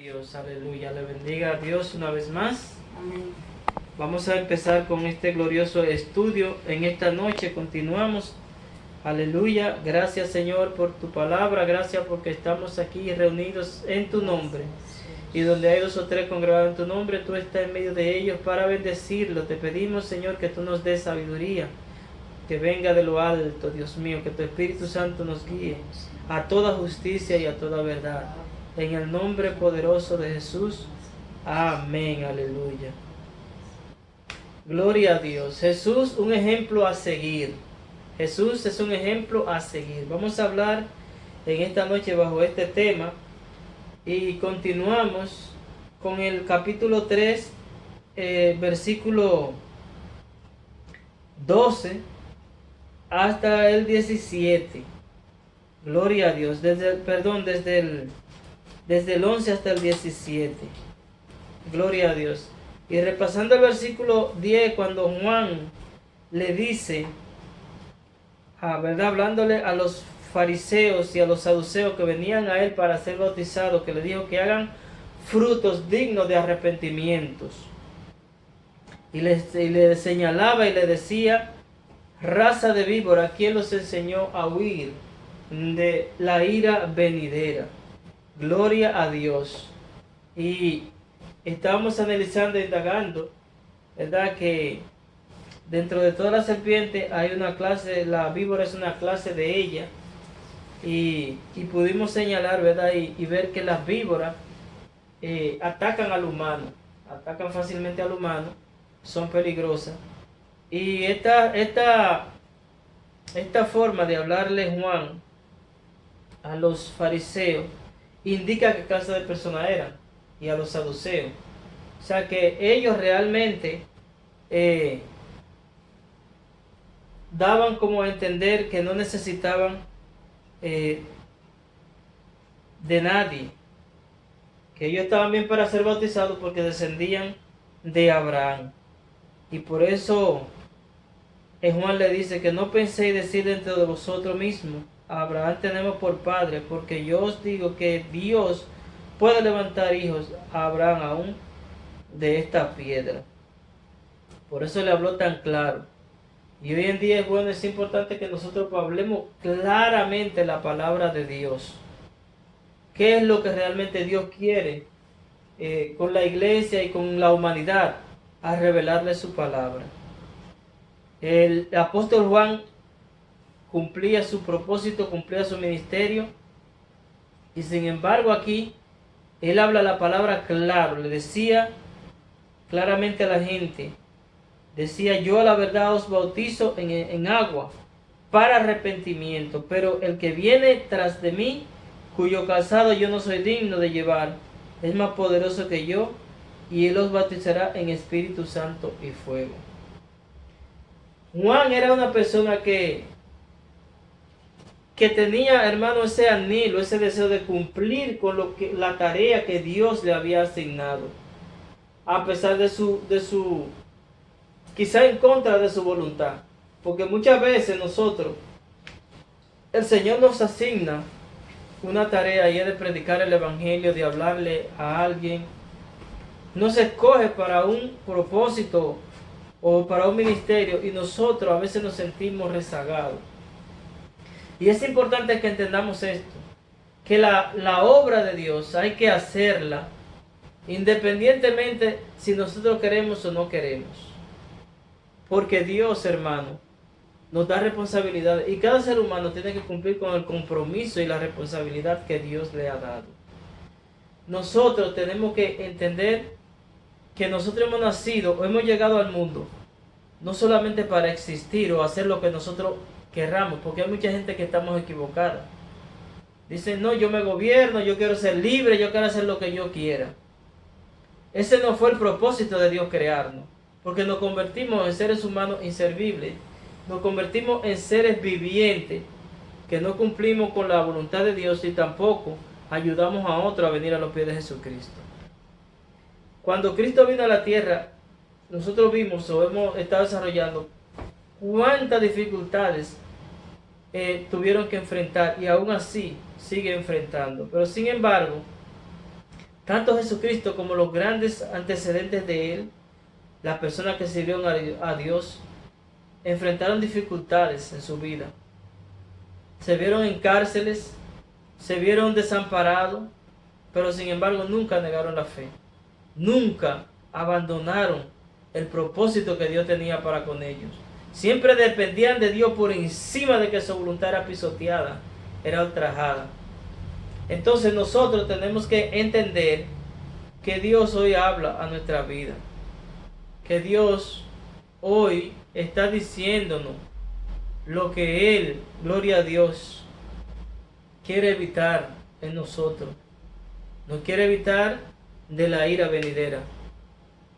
Dios, aleluya, le bendiga a Dios una vez más. Amén. Vamos a empezar con este glorioso estudio en esta noche. Continuamos, aleluya. Gracias, Señor, por tu palabra. Gracias porque estamos aquí reunidos en tu nombre. Y donde hay dos o tres congregados en tu nombre, tú estás en medio de ellos para bendecirlo. Te pedimos, Señor, que tú nos des sabiduría, que venga de lo alto, Dios mío, que tu Espíritu Santo nos guíe a toda justicia y a toda verdad. En el nombre poderoso de Jesús. Amén, aleluya. Gloria a Dios. Jesús, un ejemplo a seguir. Jesús es un ejemplo a seguir. Vamos a hablar en esta noche bajo este tema. Y continuamos con el capítulo 3, versículo 12 hasta el 17. Gloria a Dios. Desde el 11 hasta el 17. Gloria a Dios. Y repasando el versículo 10, cuando Juan le dice, ¿verdad? Hablándole a los fariseos y a los saduceos que venían a él para ser bautizados, que le dijo que hagan frutos dignos de arrepentimientos. Y le señalaba y le decía, raza de víbora, ¿quién los enseñó a huir de la ira venidera? Gloria a Dios. Y estábamos analizando e indagando, ¿verdad? Que dentro de toda la serpiente hay una clase, la víbora es una clase de ella. Y pudimos señalar, ¿verdad? Y ver que las víboras atacan al humano, atacan fácilmente al humano, son peligrosas. Y esta forma de hablarle Juan a los fariseos indica qué clase de personas eran, y a los saduceos. O sea que ellos realmente daban como a entender que no necesitaban de nadie, que ellos estaban bien para ser bautizados porque descendían de Abraham. Y por eso Juan le dice que no penséis decir dentro de vosotros mismos, a Abraham tenemos por padre, porque yo os digo que Dios puede levantar hijos a Abraham aún de esta piedra. Por eso le habló tan claro. Y hoy en día es importante que nosotros hablemos claramente la palabra de Dios. ¿Qué es lo que realmente Dios quiere con la iglesia y con la humanidad? A revelarle su palabra. El apóstol Juan cumplía su propósito, cumplía su ministerio. Y sin embargo aquí, él habla la palabra claro. Le decía claramente a la gente. Decía, yo a la verdad os bautizo en agua para arrepentimiento, pero el que viene tras de mí, cuyo calzado yo no soy digno de llevar, es más poderoso que yo, y él os bautizará en Espíritu Santo y fuego. Juan era una persona que tenía, hermano, ese anhelo, ese deseo de cumplir con la tarea que Dios le había asignado, a pesar de su quizá en contra de su voluntad, porque muchas veces nosotros, el Señor nos asigna una tarea y es de predicar el evangelio, de hablarle a alguien. Nos escoge para un propósito o para un ministerio y nosotros a veces nos sentimos rezagados. Y es importante que entendamos esto, que la obra de Dios hay que hacerla independientemente si nosotros queremos o no queremos. Porque Dios, hermano, nos da responsabilidad y cada ser humano tiene que cumplir con el compromiso y la responsabilidad que Dios le ha dado. Nosotros tenemos que entender que nosotros hemos nacido o hemos llegado al mundo no solamente para existir o hacer lo que nosotros querramos, porque hay mucha gente que estamos equivocada. Dicen, no, yo me gobierno, yo quiero ser libre, yo quiero hacer lo que yo quiera. Ese no fue el propósito de Dios crearnos. Porque nos convertimos en seres humanos inservibles. Nos convertimos en seres vivientes que no cumplimos con la voluntad de Dios y tampoco ayudamos a otros a venir a los pies de Jesucristo. Cuando Cristo vino a la tierra, nosotros vimos o hemos estado desarrollando cuántas dificultades tuvieron que enfrentar y aún así sigue enfrentando. Pero sin embargo, Tanto Jesucristo como los grandes antecedentes de él, las personas que sirvieron a Dios, enfrentaron dificultades en su vida. Se vieron en cárceles, se vieron desamparados, pero sin embargo nunca negaron la fe. Nunca abandonaron el propósito que Dios tenía para con ellos. Siempre dependían de Dios por encima de que su voluntad era pisoteada, era ultrajada. Entonces nosotros tenemos que entender que Dios hoy habla a nuestra vida. Que Dios hoy está diciéndonos lo que Él, gloria a Dios, quiere evitar en nosotros. Nos quiere evitar de la ira venidera.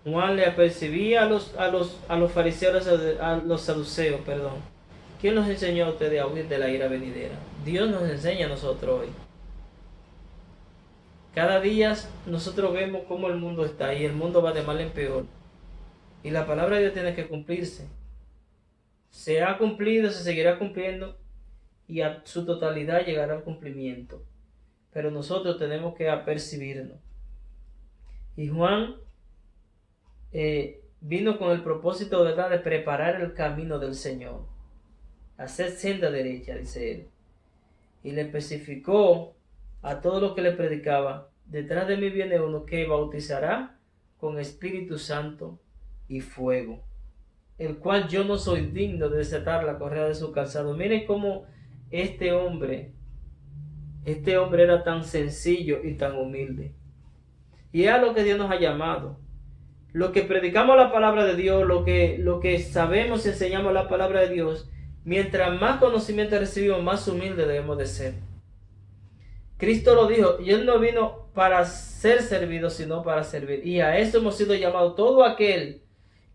Juan le apercibía a los fariseos, a los saduceos, perdón. ¿Quién nos enseñó a ustedes a huir de la ira venidera? Dios nos enseña a nosotros hoy. Cada día nosotros vemos cómo el mundo está y el mundo va de mal en peor. Y la palabra de Dios tiene que cumplirse. Se ha cumplido, se seguirá cumpliendo y a su totalidad llegará al cumplimiento. Pero nosotros tenemos que apercibirnos. Y Juan vino con el propósito, ¿verdad?, de preparar el camino del Señor. Hacer senda derecha, dice él. Y le especificó a todo lo que le predicaba: detrás de mí viene uno que bautizará con Espíritu Santo y fuego, el cual yo no soy digno de desatar la correa de su calzado. Miren cómo este hombre era tan sencillo y tan humilde. Y es a lo que Dios nos ha llamado. Lo que predicamos la palabra de Dios, lo que sabemos y enseñamos la palabra de Dios, mientras más conocimiento recibimos, más humildes debemos de ser. Cristo lo dijo, y Él no vino para ser servido, sino para servir. Y a eso hemos sido llamados. Todo aquel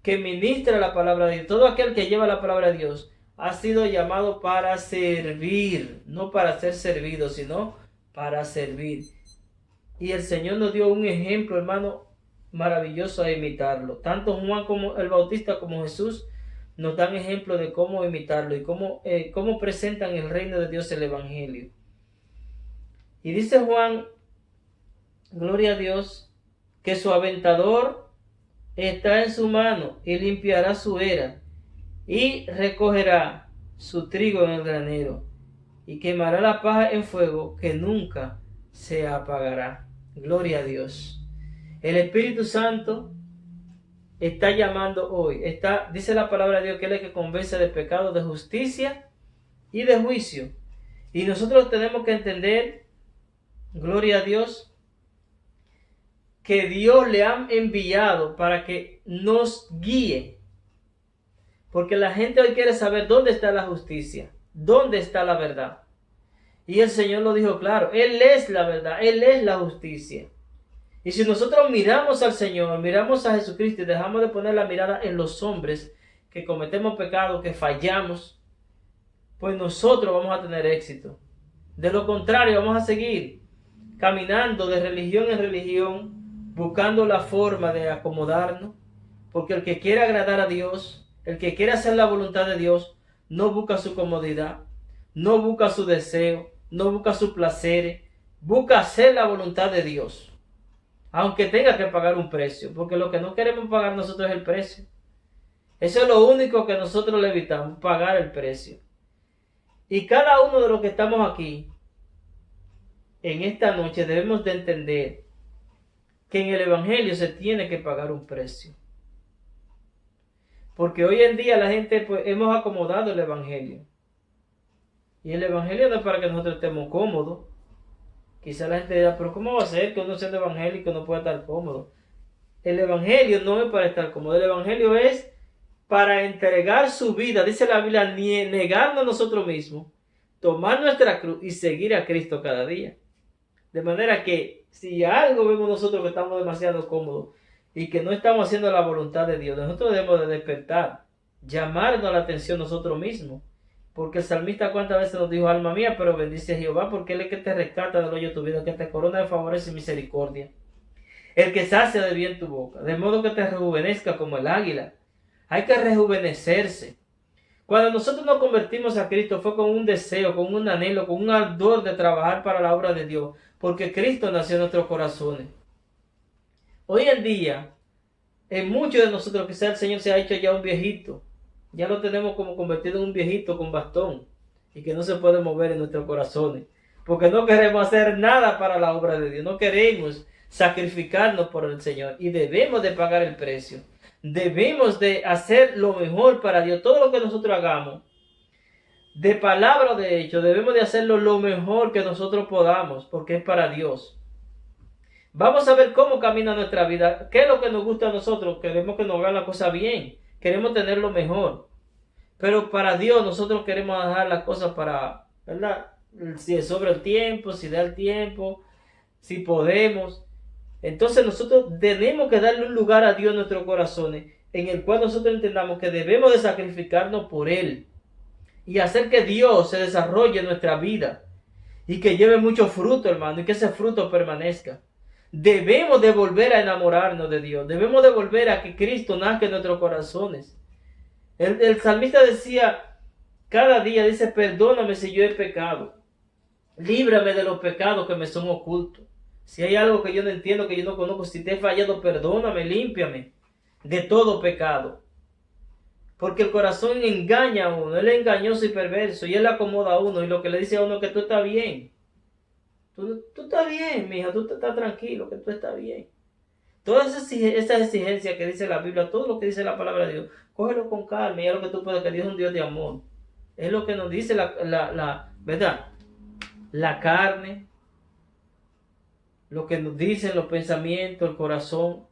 que ministra la palabra de Dios, todo aquel que lleva la palabra de Dios, ha sido llamado para servir, no para ser servido, sino para servir. Y el Señor nos dio un ejemplo, hermano, maravilloso a imitarlo. Tanto Juan como el Bautista como Jesús nos dan ejemplo de cómo imitarlo y cómo presentan el reino de Dios, el Evangelio. Y dice Juan, gloria a Dios, que su aventador está en su mano y limpiará su era y recogerá su trigo en el granero y quemará la paja en fuego que nunca se apagará. Gloria a Dios. El Espíritu Santo está llamando hoy. Dice la palabra de Dios que Él es el que convence de pecado, de justicia y de juicio. Y nosotros tenemos que entender, gloria a Dios, que Dios le ha enviado para que nos guíe. Porque la gente hoy quiere saber dónde está la justicia, dónde está la verdad. Y el Señor lo dijo claro, Él es la verdad, Él es la justicia. Y si nosotros miramos al Señor, miramos a Jesucristo y dejamos de poner la mirada en los hombres que cometemos pecados, que fallamos, pues nosotros vamos a tener éxito. De lo contrario, vamos a seguir caminando de religión en religión, buscando la forma de acomodarnos, porque el que quiere agradar a Dios, el que quiere hacer la voluntad de Dios, no busca su comodidad, no busca su deseo, no busca su placer, busca hacer la voluntad de Dios. Aunque tenga que pagar un precio, porque lo que no queremos pagar nosotros es el precio. Eso es lo único que nosotros le evitamos, pagar el precio. Y cada uno de los que estamos aquí, en esta noche, debemos de entender que en el Evangelio se tiene que pagar un precio. Porque hoy en día la gente, pues, hemos acomodado el Evangelio. Y el Evangelio no es para que nosotros estemos cómodos. Quizá la gente dirá, pero ¿cómo va a ser que uno siendo evangélico no pueda estar cómodo? El Evangelio no es para estar cómodo. El Evangelio es para entregar su vida, dice la Biblia, negarnos a nosotros mismos, tomar nuestra cruz y seguir a Cristo cada día. De manera que si algo vemos nosotros que estamos demasiado cómodos y que no estamos haciendo la voluntad de Dios, nosotros debemos de despertar, llamarnos la atención nosotros mismos. Porque el salmista cuántas veces nos dijo, alma mía, pero bendice a Jehová, porque Él es que te rescata del hoyo de tu vida, que te corona de favores y misericordia. El que sacia de bien tu boca, de modo que te rejuvenezca como el águila. Hay que rejuvenecerse. Cuando nosotros nos convertimos a Cristo fue con un deseo, con un anhelo, con un ardor de trabajar para la obra de Dios, porque Cristo nació en nuestros corazones. Hoy en día, en muchos de nosotros quizás el Señor se ha hecho ya un viejito. Ya lo tenemos como convertido en un viejito con bastón y que no se puede mover en nuestros corazones. Porque no queremos hacer nada para la obra de Dios. No queremos sacrificarnos por el Señor. Y debemos de pagar el precio. Debemos de hacer lo mejor para Dios. Todo lo que nosotros hagamos, de palabra o de hecho, debemos de hacerlo lo mejor que nosotros podamos. Porque es para Dios. Vamos a ver cómo camina nuestra vida. ¿Qué es lo que nos gusta a nosotros? Queremos que nos hagan la cosa bien. Queremos tener lo mejor. Pero para Dios nosotros queremos dejar las cosas para, ¿verdad? Si sobra el tiempo, si da el tiempo, si podemos. Entonces nosotros tenemos que darle un lugar a Dios en nuestros corazones, en el cual nosotros entendamos que debemos de sacrificarnos por Él. Y hacer que Dios se desarrolle en nuestra vida. Y que lleve mucho fruto, hermano, y que ese fruto permanezca. Debemos de volver a enamorarnos de Dios. Debemos de volver a que Cristo nazca en nuestros corazones. El salmista decía, cada día dice, perdóname si yo he pecado. Líbrame de los pecados que me son ocultos. Si hay algo que yo no entiendo, que yo no conozco, si te he fallado, perdóname, límpiame de todo pecado. Porque el corazón engaña a uno, él es engañoso y perverso, y él acomoda a uno, y lo que le dice a uno es que tú estás bien. Tú estás bien, mija, tú estás tranquilo, que tú estás bien. Todas esas exigencias que dice la Biblia, todo lo que dice la palabra de Dios, cógelo con calma y haz lo que tú puedas, que Dios es un Dios de amor. Es lo que nos dice ¿verdad? La carne, lo que nos dicen los pensamientos, el corazón.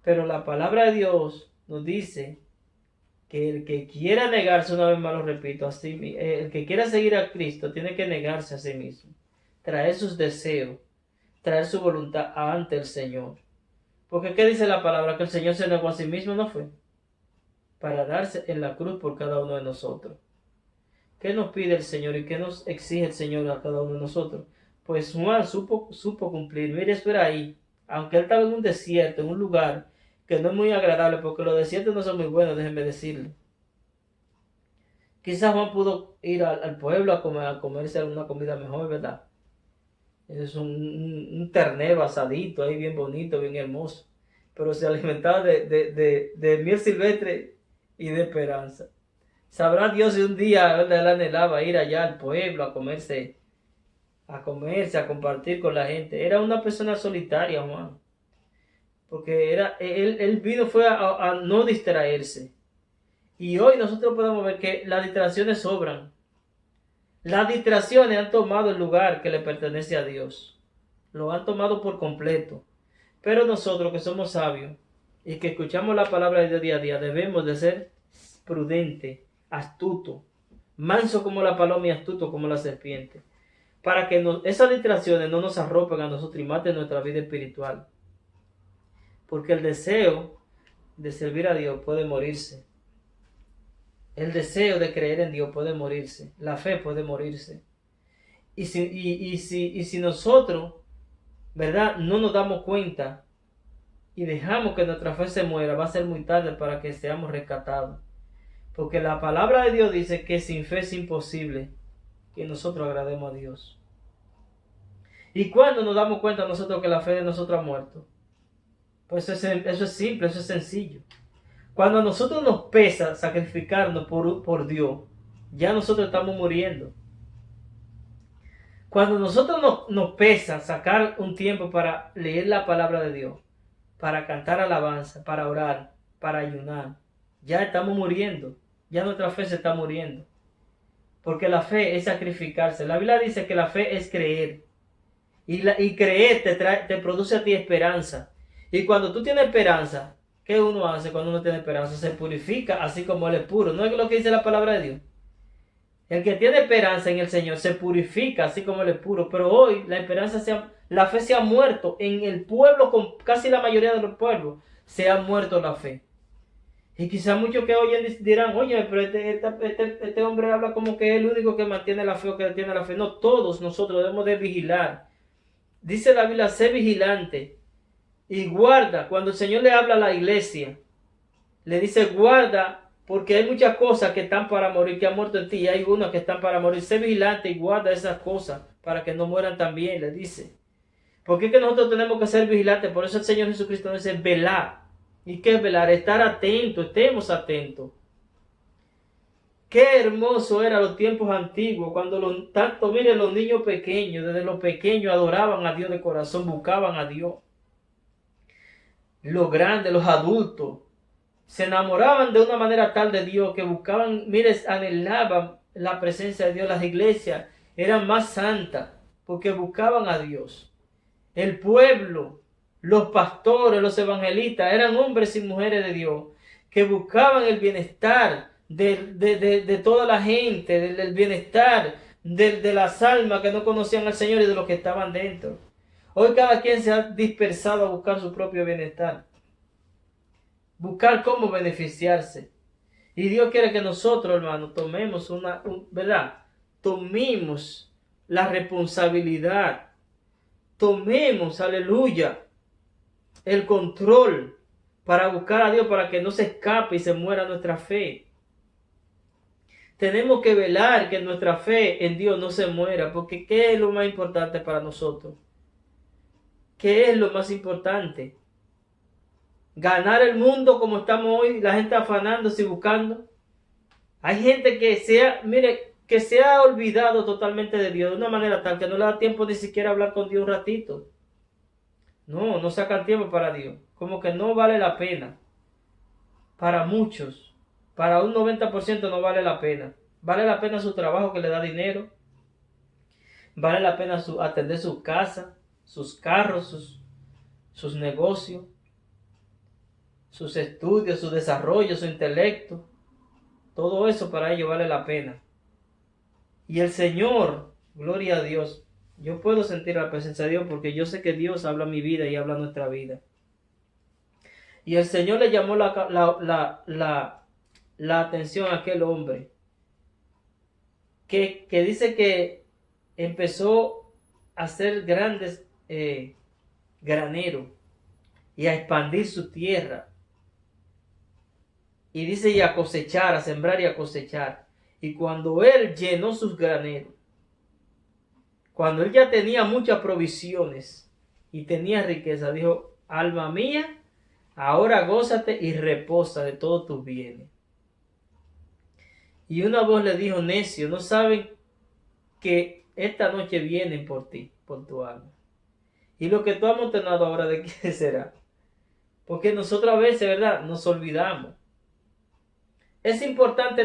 Pero la palabra de Dios nos dice que el que quiera negarse, una vez más lo repito, el que quiera seguir a Cristo tiene que negarse a sí mismo. Traer sus deseos, traer su voluntad ante el Señor. Porque ¿qué dice la palabra? Que el Señor se negó a sí mismo, ¿no fue? Para darse en la cruz por cada uno de nosotros. ¿Qué nos pide el Señor y qué nos exige el Señor a cada uno de nosotros? Pues Juan supo cumplir. Mire, eso era ahí. Aunque él estaba en un desierto, en un lugar que no es muy agradable, porque los desiertos no son muy buenos, déjenme decirle. Quizás Juan pudo ir al pueblo a comerse alguna comida mejor, ¿verdad? Es un ternero asadito ahí bien bonito, bien hermoso. Pero se alimentaba de miel silvestre y de esperanza. Sabrá Dios si un día él anhelaba ir allá al pueblo a compartir con la gente. Era una persona solitaria, Juan. Porque él vino fue a no distraerse. Y hoy nosotros podemos ver que las distracciones sobran. Las distracciones han tomado el lugar que le pertenece a Dios. Lo han tomado por completo. Pero nosotros que somos sabios y que escuchamos la palabra de Dios día a día, debemos de ser prudentes, astutos, manso como la paloma y astuto como la serpiente, para que esas distracciones no nos arropen a nosotros y maten nuestra vida espiritual. Porque el deseo de servir a Dios puede morirse. El deseo de creer en Dios puede morirse. La fe puede morirse. Y si nosotros, ¿verdad?, no nos damos cuenta y dejamos que nuestra fe se muera, va a ser muy tarde para que seamos rescatados. Porque la palabra de Dios dice que sin fe es imposible que nosotros agrademos a Dios. ¿Y cuando nos damos cuenta nosotros que la fe de nosotros ha muerto? Pues eso es simple, eso es sencillo. Cuando a nosotros nos pesa sacrificarnos por Dios, ya nosotros estamos muriendo. Cuando nosotros nos pesa sacar un tiempo para leer la palabra de Dios, para cantar alabanza, para orar, para ayunar, ya estamos muriendo. Ya nuestra fe se está muriendo. Porque la fe es sacrificarse. La Biblia dice que la fe es creer. Y creer te produce a ti esperanza. Y cuando tú tienes esperanza, ¿qué uno hace cuando uno tiene esperanza? Se purifica así como Él es puro. ¿No es lo que dice la palabra de Dios? El que tiene esperanza en el Señor se purifica así como Él es puro. Pero hoy la fe se ha muerto. En el pueblo, con casi la mayoría de los pueblos, se ha muerto la fe. Y quizás muchos que oyen dirán, oye, pero este hombre habla como que es el único que mantiene la fe o que tiene la fe. No, todos nosotros debemos de vigilar. Dice la Biblia, sé vigilante y guarda. Cuando el Señor le habla a la iglesia, le dice guarda, porque hay muchas cosas que están para morir, que han muerto en ti, y hay unas que están para morir. Sé vigilante y guarda esas cosas para que no mueran también, le dice. Porque es que nosotros tenemos que ser vigilantes. Por eso el Señor Jesucristo nos dice velar. ¿Y qué es velar? Estar atentos, estemos atentos. Qué hermoso eran los tiempos antiguos, cuando miren, los niños pequeños, desde los pequeños adoraban a Dios de corazón, buscaban a Dios. Los grandes, los adultos, se enamoraban de una manera tal de Dios que buscaban, miren, anhelaban la presencia de Dios. Las iglesias eran más santas porque buscaban a Dios. El pueblo, los pastores, los evangelistas, eran hombres y mujeres de Dios que buscaban el bienestar de toda la gente, del bienestar de las almas que no conocían al Señor y de los que estaban dentro. Hoy cada quien se ha dispersado a buscar su propio bienestar, buscar cómo beneficiarse. Y Dios quiere que nosotros, hermanos, tomemos ¿verdad? Tomemos la responsabilidad, tomemos, aleluya, el control para buscar a Dios, para que no se escape y se muera nuestra fe. Tenemos que velar que nuestra fe en Dios no se muera, porque ¿qué es lo más importante para nosotros? ¿Qué es lo más importante? Ganar el mundo como estamos hoy, la gente afanándose y buscando. Hay gente que se ha olvidado totalmente de Dios de una manera tal que no le da tiempo ni siquiera hablar con Dios un ratito. No sacan tiempo para Dios. Como que no vale la pena. Para muchos, para un 90% no vale la pena. Vale la pena su trabajo que le da dinero. Vale la pena atender su casa, sus carros, sus negocios, sus estudios, su desarrollo, su intelecto. Todo eso para ellos vale la pena. Y el Señor, gloria a Dios, yo puedo sentir la presencia de Dios porque yo sé que Dios habla mi vida y habla nuestra vida. Y el Señor le llamó la atención a aquel hombre que dice que empezó a hacer grandes graneros y a expandir su tierra. Y dice, y a cosechar, a sembrar y a cosechar. Y cuando él llenó sus graneros, cuando él ya tenía muchas provisiones y tenía riqueza, dijo, alma mía, ahora gózate y reposa de todos tus bienes. Y una voz le dijo, necio, ¿no saben que esta noche vienen por ti, por tu alma? Y lo que tú has amontonado ahora, ¿de qué será? Porque nosotros a veces, ¿verdad?, nos olvidamos. Es importante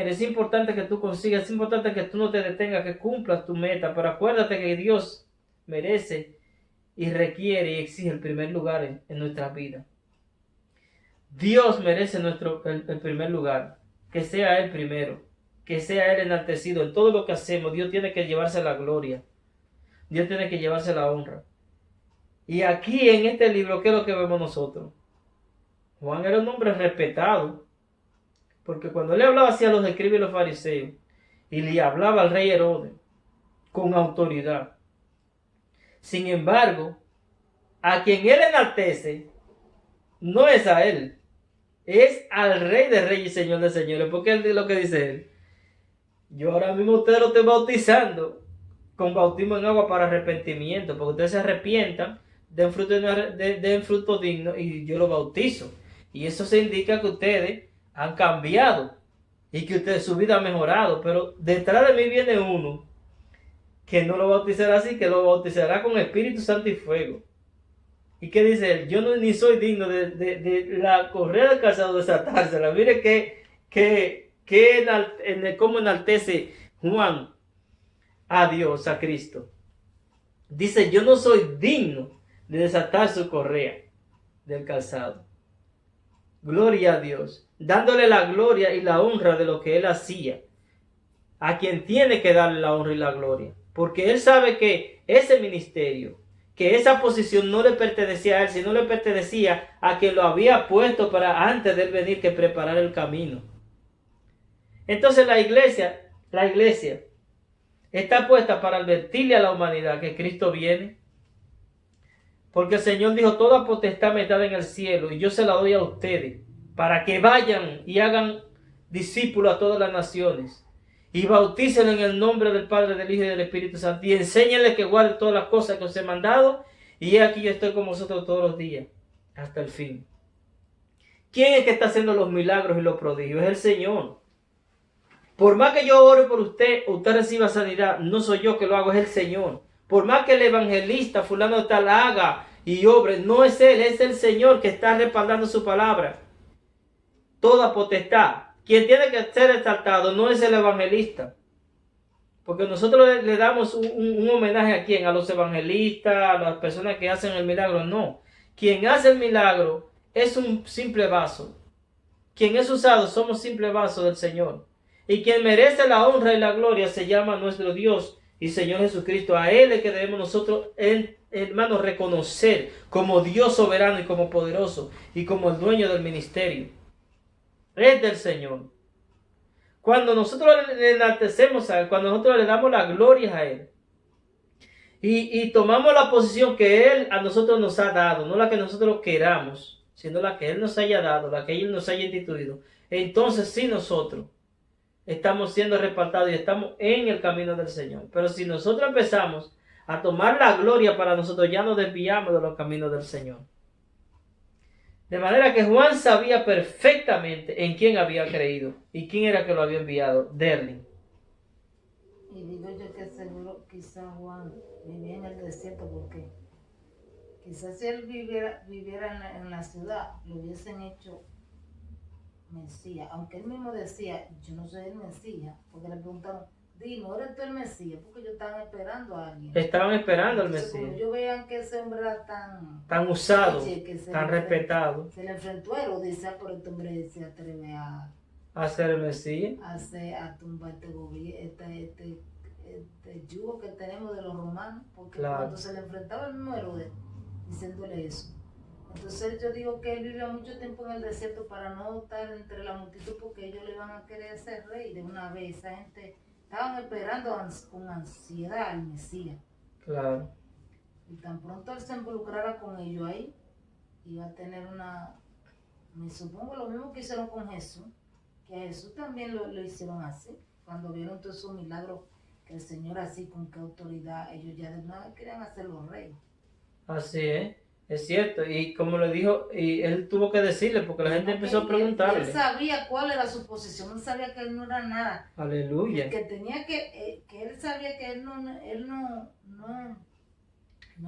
es importante que tú consigas, es importante que tú no te detengas, que cumplas tu meta, pero acuérdate que Dios merece y requiere y exige el primer lugar en nuestra vida. Dios merece el primer lugar, que sea Él primero, que sea Él enaltecido en todo lo que hacemos. Dios tiene que llevarse la gloria, Dios tiene que llevarse la honra. Y aquí en este libro, ¿qué es lo que vemos nosotros? Juan era un hombre respetado, porque cuando él hablaba así a los escribas y los fariseos, y le hablaba al rey Herodes con autoridad. Sin embargo, a quien él enaltece no es a él, es al rey de reyes y señor de señores, porque él dice lo que dice él. Yo ahora mismo ustedes lo estoy bautizando con bautismo en agua para arrepentimiento, porque ustedes se arrepientan, den fruto digno y yo lo bautizo. Y eso se indica que ustedes han cambiado y que su vida ha mejorado, pero detrás de mí viene uno que no lo bautizará así, que lo bautizará con Espíritu Santo y fuego. ¿Y qué dice él? Yo ni soy digno de la correa del calzado desatársela. Mire cómo enaltece Juan a Dios, a Cristo. Dice, yo no soy digno de desatar su correa del calzado. Gloria a Dios, dándole la gloria y la honra de lo que él hacía, a quien tiene que darle la honra y la gloria, porque él sabe que ese ministerio, que esa posición no le pertenecía a él, sino le pertenecía a quien lo había puesto para antes de él venir que preparar el camino. Entonces la iglesia está puesta para advertirle a la humanidad que Cristo viene. Porque el Señor dijo, toda potestad me está en el cielo y yo se la doy a ustedes para que vayan y hagan discípulos a todas las naciones y bautícenlos en el nombre del Padre, del Hijo y del Espíritu Santo y enséñenles que guarden todas las cosas que os he mandado y aquí yo estoy con vosotros todos los días, hasta el fin. ¿Quién es que está haciendo los milagros y los prodigios? Es el Señor. Por más que yo ore por usted, usted reciba sanidad, no soy yo que lo hago, es el Señor. Por más que el evangelista fulano de tal haga y obre, no es él, es el Señor que está respaldando su palabra. Toda potestad. Quien tiene que ser exaltado no es el evangelista. Porque nosotros le damos un homenaje a quién, a los evangelistas, a las personas que hacen el milagro. No. Quien hace el milagro es un simple vaso. Quien es usado somos simple vaso del Señor. Y quien merece la honra y la gloria se llama nuestro Dios y Señor Jesucristo. A Él es que debemos nosotros, hermanos, reconocer como Dios soberano y como poderoso y como el dueño del ministerio. Es del Señor. Cuando nosotros le enaltecemos a Él, cuando nosotros le damos la gloria a Él y tomamos la posición que Él a nosotros nos ha dado, no la que nosotros queramos, sino la que Él nos haya dado, la que Él nos haya instituido, entonces sí nosotros estamos siendo respaldados y estamos en el camino del Señor. Pero si nosotros empezamos a tomar la gloria para nosotros, ya nos desviamos de los caminos del Señor. De manera que Juan sabía perfectamente en quién había creído y quién era que lo había enviado, Derlin. Y digo yo que seguro quizá Juan vivía en el desierto porque quizás si él viviera en la ciudad, lo hubiesen hecho Mesías. Aunque él mismo decía, yo no soy el Mesías, porque le preguntaron, dime, ¿eres tú el Mesías? Porque ellos estaban esperando a alguien. Estaban esperando al Entonces, Mesías. como ellos veían que ese hombre era tan usado, que tan respetado. Se le enfrentó a él, dice, por este hombre se atreve a ser el Mesías, a tumbar este gobierno, este yugo que tenemos de los romanos, porque claro, cuando se le enfrentaba el mismo Herodes, diciéndole eso. Entonces yo digo que él vivió mucho tiempo en el desierto para no estar entre la multitud, porque ellos le iban a querer ser rey de una vez. Esa gente estaban esperando con ansiedad al Mesías. Claro. Y tan pronto él se involucrara con ellos ahí, iba a tener me supongo lo mismo que hicieron con Jesús, que a Jesús también lo hicieron así, cuando vieron todos esos milagros, que el Señor así, con qué autoridad, ellos ya de una vez querían hacerlo rey. Así es cierto, y como le dijo, y él tuvo que decirle, porque la gente empezó a preguntarle. Él sabía cuál era su posición, él sabía que él no era nada. Aleluya. Que tenía que él sabía que él no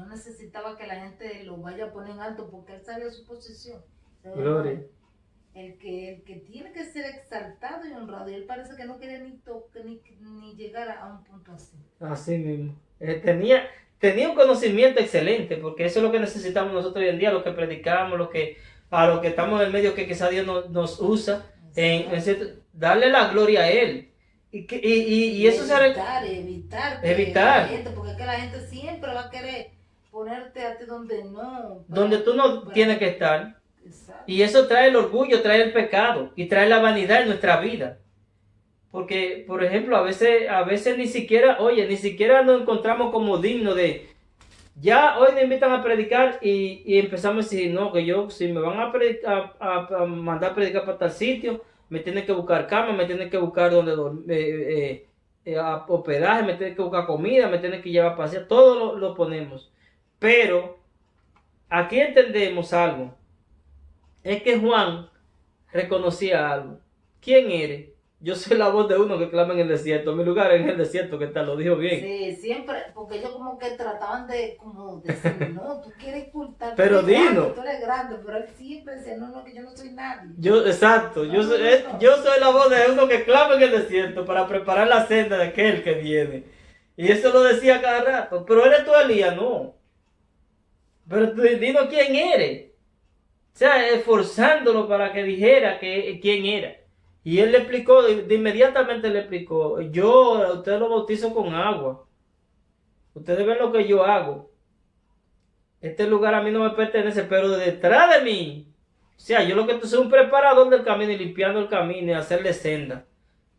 necesitaba que la gente lo vaya a poner en alto, porque él sabía su posición. Gloria. El que tiene que ser exaltado y honrado, y él parece que no quería ni llegar a un punto así. Así mismo. Tenía un conocimiento excelente, porque eso es lo que necesitamos nosotros hoy en día, lo que predicamos, a lo que estamos en el medio, que quizá Dios nos usa, darle la gloria a Él. Y eso evitar la gente, porque es que la gente siempre va a querer ponerte a ti donde tú no tienes que estar. Exacto. Y eso trae el orgullo, trae el pecado y trae la vanidad en nuestra vida. Porque, por ejemplo, a veces ni siquiera nos encontramos como dignos de... Ya hoy nos invitan a predicar y empezamos a decir, no, que yo, si me van a mandar a predicar para tal sitio, me tienen que buscar cama, me tienen que buscar donde dormir, hospedaje, me tienen que buscar comida, me tienen que llevar a pasear, todo lo ponemos. Pero aquí entendemos algo. Es que Juan reconocía algo. ¿Quién eres? Yo soy la voz de uno que clama en el desierto. Mi lugar es en el desierto, que tal, lo dijo bien. Sí, siempre, porque ellos como que trataban de decir, no, tú quieres ocultar. Pero dino. Tú eres grande, pero él siempre decía, no, que yo no soy nadie. Exacto, yo soy la voz de uno que clama en el desierto para preparar la senda de aquel que viene. Y eso lo decía cada rato. Pero eres tú, Elías, no. Pero tú dinos quién eres. O sea, esforzándolo para que dijera quién era. Y él le explicó, de inmediatamente le explicó, yo a ustedes lo bautizo con agua. Ustedes ven lo que yo hago. Este lugar a mí no me pertenece, pero detrás de mí, o sea, yo lo que soy un preparador del camino y limpiando el camino y hacerle senda.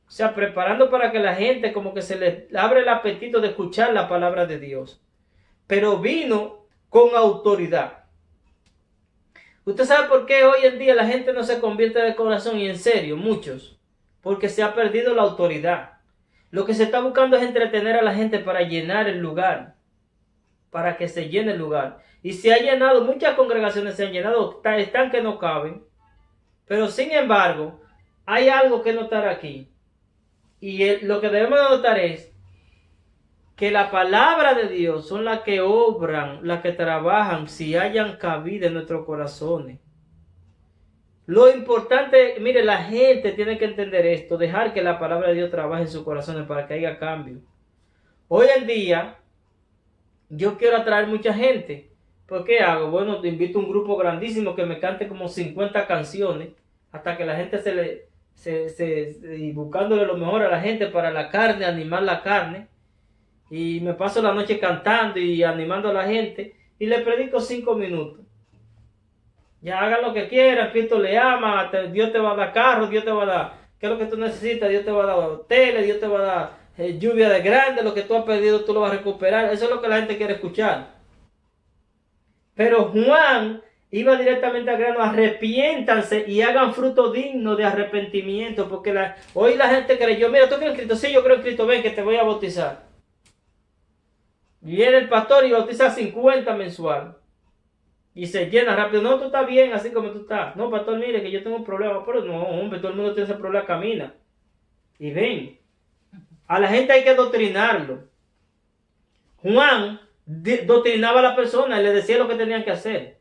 O sea, preparando para que la gente como que se le abre el apetito de escuchar la palabra de Dios. Pero vino con autoridad. ¿Usted sabe por qué hoy en día la gente no se convierte de corazón y en serio? Muchos. Porque se ha perdido la autoridad. Lo que se está buscando es entretener a la gente para llenar el lugar. para que se llene el lugar. Y se ha llenado, muchas congregaciones se han llenado, están que no caben. Pero sin embargo, hay algo que notar aquí. Y lo que debemos notar es que la palabra de Dios son las que obran, las que trabajan, si hayan cabida en nuestros corazones. Lo importante, mire, la gente tiene que entender esto, dejar que la palabra de Dios trabaje en sus corazones para que haya cambio. Hoy en día, yo quiero atraer mucha gente. ¿Por qué hago? Bueno, te invito a un grupo grandísimo que me cante como 50 canciones hasta que la gente y buscándole lo mejor a la gente para la carne, animar la carne. Y me paso la noche cantando y animando a la gente y le predico 5 minutos. Ya hagan lo que quieran, Cristo le ama, Dios te va a dar carro, Dios te va a dar, ¿qué es lo que tú necesitas? Dios te va a dar hoteles, Dios te va a dar lluvia de grande, lo que tú has perdido tú lo vas a recuperar. Eso es lo que la gente quiere escuchar. Pero Juan iba directamente al grano: arrepiéntanse y hagan fruto digno de arrepentimiento, porque hoy la gente creyó: mira, ¿tú crees en Cristo? Sí, yo creo en Cristo, ven que te voy a bautizar. Viene el pastor y bautiza 50 mensual. Y se llena rápido. No, tú estás bien así como tú estás. No, pastor, mire que yo tengo un problema. Pero no, hombre, todo el mundo tiene ese problema, camina. Y ven. A la gente hay que doctrinarlo. Juan doctrinaba a la persona y le decía lo que tenían que hacer.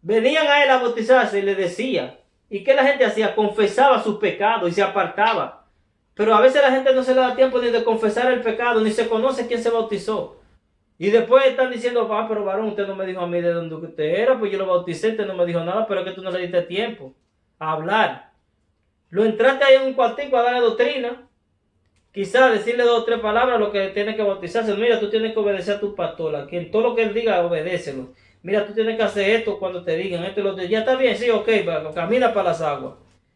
Venían a él a bautizarse y le decía. ¿Y qué la gente hacía? Confesaba sus pecados y se apartaba. Pero a veces la gente no se le da tiempo ni de confesar el pecado, ni se conoce quién se bautizó. Y después están diciendo: pero varón, usted no me dijo a mí de dónde usted era, pues yo lo bauticé, usted no me dijo nada, pero es que tú no le diste tiempo a hablar. Lo entraste ahí en un cuartico a darle doctrina, quizás decirle 2 o 3 palabras lo que tiene que bautizarse. Mira, tú tienes que obedecer a tu pastor, que en todo lo que él diga, obedécelo. Mira, tú tienes que hacer esto cuando te digan esto y lo de. Ya está bien, sí, ok, camina para las aguas.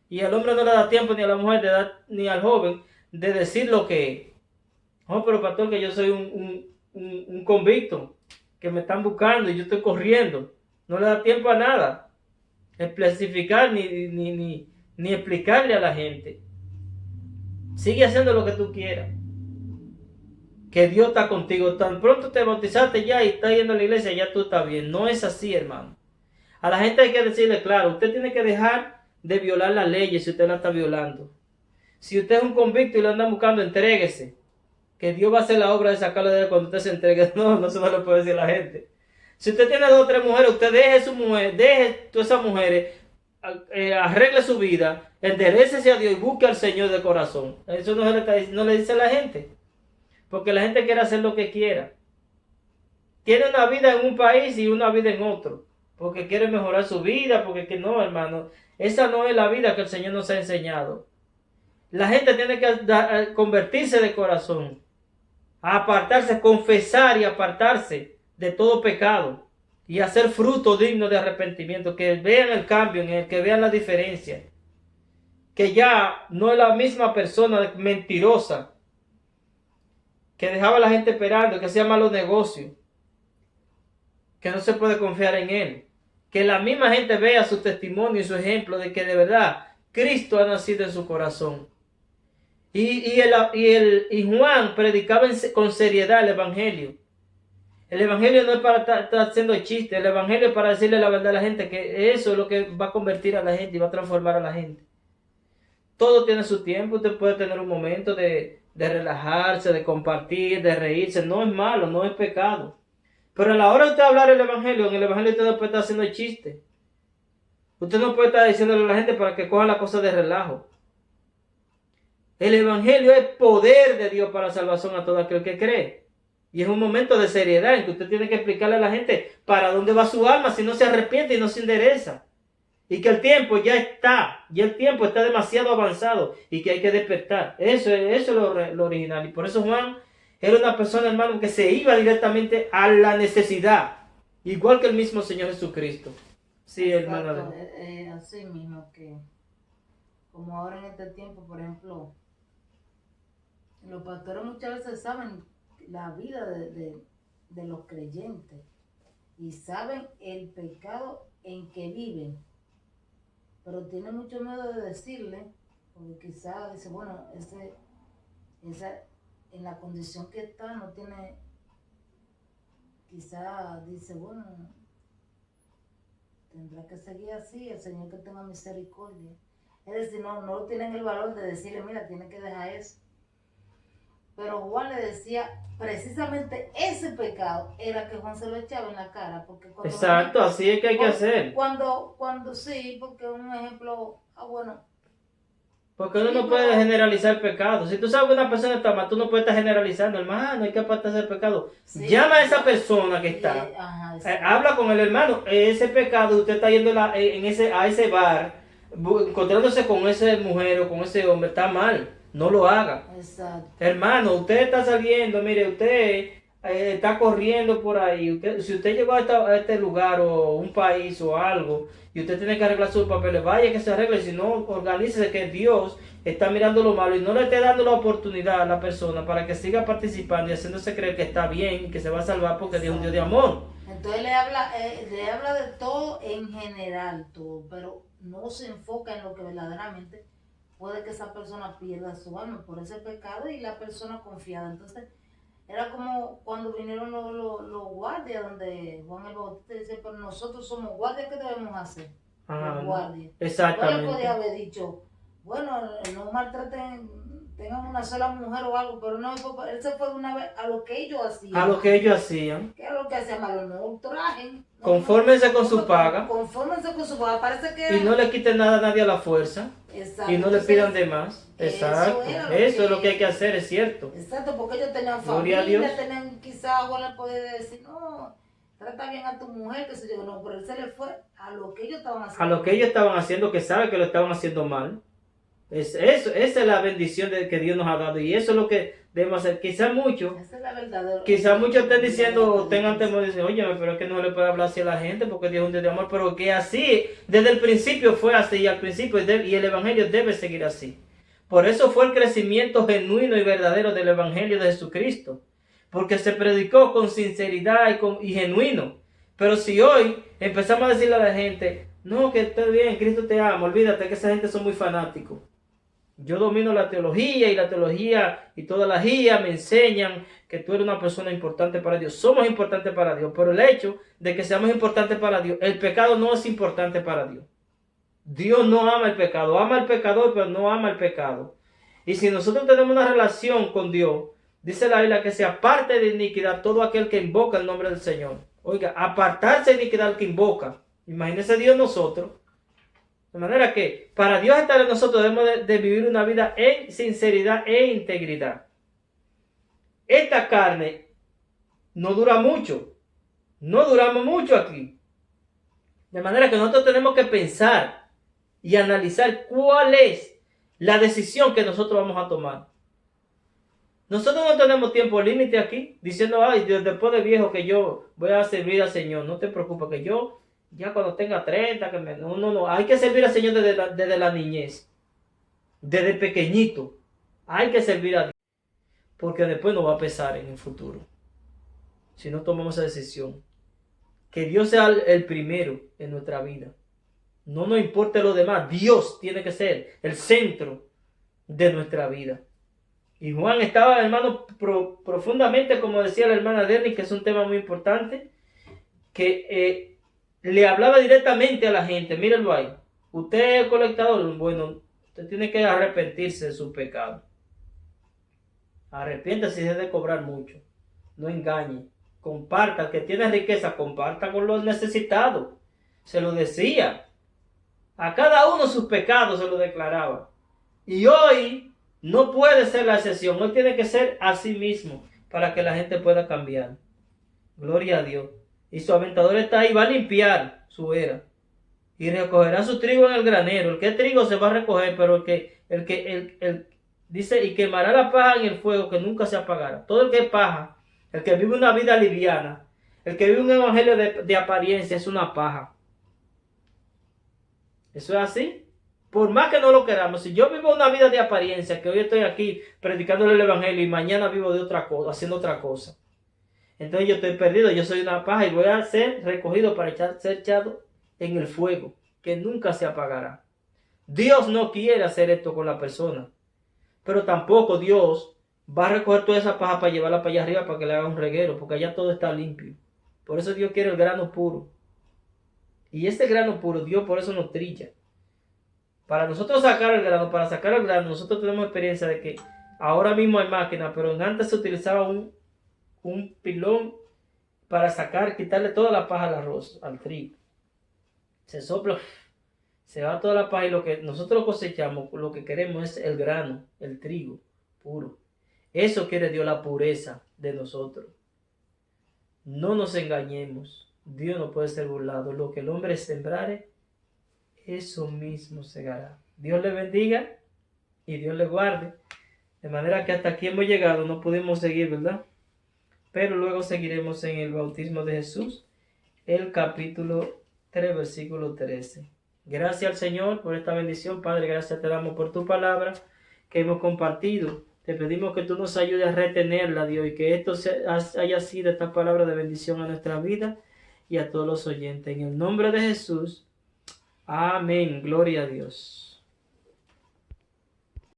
Y el hombre no le da tiempo ni a la mujer ni al joven de decir lo que es. No, pero pastor, que yo soy un convicto, que me están buscando y yo estoy corriendo. No le da tiempo a nada. Especificar ni explicarle a la gente. Sigue haciendo lo que tú quieras. Que Dios está contigo. Tan pronto te bautizaste ya y estás yendo a la iglesia, ya tú estás bien. No es así, hermano. A la gente hay que decirle: claro, usted tiene que dejar de violar las leyes si usted la está violando. Si usted es un convicto y lo andan buscando, entréguese. Que Dios va a hacer la obra de sacarlo de él cuando usted se entregue. No, no se lo puede decir a la gente. Si usted tiene 2 o 3 mujeres, usted deje su mujer, deje todas esas mujeres, arregle su vida, enderécese a Dios y busque al Señor de corazón. Eso no le dice a la gente. Porque la gente quiere hacer lo que quiera. Tiene una vida en un país y una vida en otro. Porque quiere mejorar su vida, porque que no, hermano. Esa no es la vida que el Señor nos ha enseñado. La gente tiene que convertirse de corazón, a apartarse, confesar y apartarse de todo pecado y hacer fruto digno de arrepentimiento, que vean el cambio en él, que vean la diferencia, que ya no es la misma persona mentirosa que dejaba a la gente esperando, que hacía malos negocios, que no se puede confiar en él, que la misma gente vea su testimonio y su ejemplo de que de verdad Cristo ha nacido en su corazón. Y Juan predicaba con seriedad el evangelio. El evangelio no es para estar haciendo chistes, el evangelio es para decirle la verdad a la gente, que eso es lo que va a convertir a la gente y va a transformar a la gente. Todo tiene su tiempo. Usted puede tener un momento de relajarse, de compartir, de reírse. No es malo, no es pecado. Pero a la hora de usted hablar el evangelio, en el evangelio usted no puede estar haciendo chistes. Usted no puede estar diciéndole a la gente para que coja la cosa de relajo. El evangelio es poder de Dios para salvación a todo aquel que cree. Y es un momento de seriedad en que usted tiene que explicarle a la gente para dónde va su alma si no se arrepiente y no se endereza. Y que el tiempo ya el tiempo está demasiado avanzado y que hay que despertar. Eso es lo original. Y por eso Juan era una persona, hermano, que se iba directamente a la necesidad. Igual que el mismo Señor Jesucristo. Sí, hermano. Así mismo que, como ahora en este tiempo, por ejemplo, los pastores muchas veces saben la vida de los creyentes y saben el pecado en que viven, pero tienen mucho miedo de decirle, porque quizás dice, bueno, en la condición que está no tiene quizá dice, bueno, tendrá que seguir así, el Señor que tenga misericordia. Es decir, no tienen el valor de decirle, mira, tiene que dejar eso. Pero Juan le decía, precisamente ese pecado era que Juan se lo echaba en la cara. Porque cuando Exacto, así es que hay que hacer. Cuando sí, porque un ejemplo, bueno. Porque uno Sí, no puede pero generalizar pecados. Si tú sabes que una persona está mal, tú no puedes estar generalizando, hermano, hay que apartarse del pecado. sí, Llama a esa persona que está. Habla con el hermano. Ese pecado, usted está yendo a ese bar, encontrándose con esa mujer o con ese hombre, está mal. No lo haga. Exacto. Hermano, usted está saliendo, mire, usted está corriendo por ahí. Si usted llegó a este lugar o un país o algo y usted tiene que arreglar sus papeles, vaya que se arregle. Si no, organícese, que Dios está mirando lo malo y no le esté dando la oportunidad a la persona para que siga participando y haciéndose creer que está bien y que se va a salvar porque Dios es un Dios de amor. Entonces le habla de todo en general, todo, pero no se enfoca en lo que verdaderamente puede que esa persona pierda su alma por ese pecado y la persona confiada. Entonces, era como cuando vinieron los guardias, donde Juan el Bautista dice, pero nosotros somos guardias, ¿qué debemos hacer? Los guardias. Exactamente. ¿Cuál le podía haber dicho? Bueno, no maltraten, tengan una sola mujer o algo, pero no, él se fue de una vez a lo que ellos hacían. A lo que ellos hacían. ¿Qué es lo que hacían? Malo, no ultrajen. Confórmense con su paga. Confórmense con su paga. Parece que y no le quiten nada a nadie a la fuerza. Exacto. Y no le pidan de más. Exacto. Eso es lo que hay que hacer, es cierto. Exacto, porque ellos tenían Gloria familia, tenían quizás el poder de decir, no, trata bien a tu mujer, que se yo, no, pero él se le fue a lo que ellos estaban haciendo. A lo que ellos estaban haciendo, que sabe que lo estaban haciendo mal. Esa es la bendición que Dios nos ha dado. Y eso es lo que debemos hacer. Quizás muchos, estén diciendo, o tengan temor, dicen, oye, pero es que no le puede hablar así a la gente porque Dios es un Dios de amor. Pero que así, desde el principio fue así, y al principio, y el Evangelio debe seguir así. Por eso fue el crecimiento genuino y verdadero del Evangelio de Jesucristo. Porque se predicó con sinceridad y genuino. Pero si hoy empezamos a decirle a la gente, no, que esté bien, Cristo te ama, olvídate que esa gente son muy fanáticos. Yo domino la teología y todas las guías me enseñan que tú eres una persona importante para Dios. Somos importantes para Dios, pero el hecho de que seamos importantes para Dios, el pecado no es importante para Dios. Dios no ama el pecado, ama al pecador, pero no ama el pecado. Y si nosotros tenemos una relación con Dios, dice la Biblia que se aparte de iniquidad todo aquel que invoca el nombre del Señor. Oiga, apartarse de iniquidad al que invoca. Imagínese Dios nosotros. De manera que para Dios estar en nosotros debemos de vivir una vida en sinceridad e integridad. Esta carne no dura mucho. No duramos mucho aquí. De manera que nosotros tenemos que pensar y analizar cuál es la decisión que nosotros vamos a tomar. Nosotros no tenemos tiempo límite aquí, diciendo, ay, después de viejo que yo voy a servir al Señor. No te preocupes, que yo ya cuando tenga 30, no, hay que servir al Señor desde la niñez, desde pequeñito, hay que servir a Dios, porque después nos va a pesar en el futuro, si no tomamos esa decisión, que Dios sea el primero en nuestra vida, no nos importe lo demás, Dios tiene que ser el centro de nuestra vida. Y Juan estaba, hermano, profundamente, como decía la hermana Denny, que es un tema muy importante, que le hablaba directamente a la gente. Mírenlo ahí. Usted es colectador. Bueno, usted tiene que arrepentirse de su pecado. Arrepiéntase de cobrar mucho. No engañe. Comparta. El que tiene riqueza, comparta con los necesitados. Se lo decía. A cada uno sus pecados se lo declaraba. Y hoy no puede ser la excepción. No tiene que ser así mismo para que la gente pueda cambiar. Gloria a Dios. Y su aventador está ahí, va a limpiar su era. Y recogerá su trigo en el granero. El que es trigo se va a recoger, pero dice, y quemará la paja en el fuego que nunca se apagará. Todo el que es paja, el que vive una vida liviana, el que vive un evangelio de apariencia, es una paja. Eso es así. Por más que no lo queramos, si yo vivo una vida de apariencia, que hoy estoy aquí predicándole el evangelio y mañana vivo de otra cosa, haciendo otra cosa, entonces yo estoy perdido, yo soy una paja y voy a ser recogido para ser echado en el fuego, que nunca se apagará. Dios no quiere hacer esto con la persona, pero tampoco Dios va a recoger toda esa paja para llevarla para allá arriba para que le haga un reguero, porque allá todo está limpio. Por eso Dios quiere el grano puro. Y este grano puro, Dios por eso nos trilla. Para nosotros sacar el grano, nosotros tenemos experiencia de que ahora mismo hay máquinas, pero antes se utilizaba un pilón para sacar, quitarle toda la paja al arroz, al trigo. Se sopla, se va toda la paja y lo que nosotros cosechamos, lo que queremos es el grano, el trigo puro. Eso quiere Dios, la pureza de nosotros. No nos engañemos. Dios no puede ser burlado. Lo que el hombre sembrare, eso mismo segará. Dios le bendiga y Dios le guarde. De manera que hasta aquí hemos llegado. No pudimos seguir, ¿verdad? Pero luego seguiremos en el bautismo de Jesús, el capítulo 3, versículo 13. Gracias al Señor por esta bendición. Padre, gracias te damos por tu palabra que hemos compartido. Te pedimos que tú nos ayudes a retenerla, Dios, y que esto haya sido esta palabra de bendición a nuestra vida y a todos los oyentes. En el nombre de Jesús. Amén. Gloria a Dios.